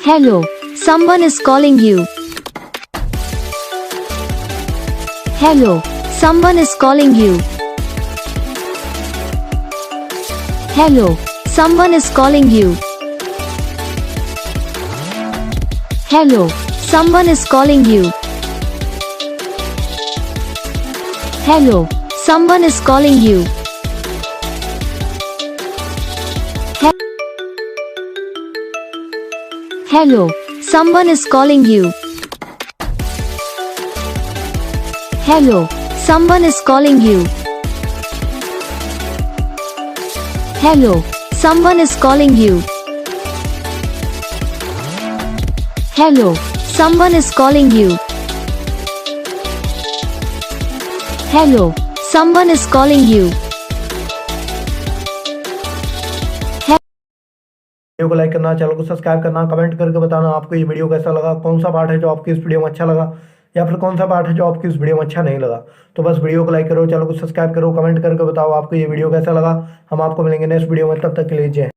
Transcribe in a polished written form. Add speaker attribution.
Speaker 1: Hello, someone is calling you. Hello, someone is calling you. Hello, someone is calling you. Hello, someone is calling you. Hello, someone is calling you. Hello, someone is calling you. Hello, someone is calling you. Hello, someone is calling you. Hello, someone is calling you. Hello, someone is calling you.
Speaker 2: Video को like करना, channel को subscribe करना, comment करके बताना आपको ये video कैसा लगा, कौन सा पार्ट है जो आपकी इस वीडियो में अच्छा लगा या फिर कौन सा पार्ट है जो आपकी इस वीडियो में अच्छा नहीं लगा। तो बस वीडियो को लाइक करो, चैनल को सब्सक्राइब करो, कमेंट करके बताओ आपको ये वीडियो कैसा लगा। हम आपको मिलेंगे नेक्स्ट वीडियो में, तब तक के लिए जय।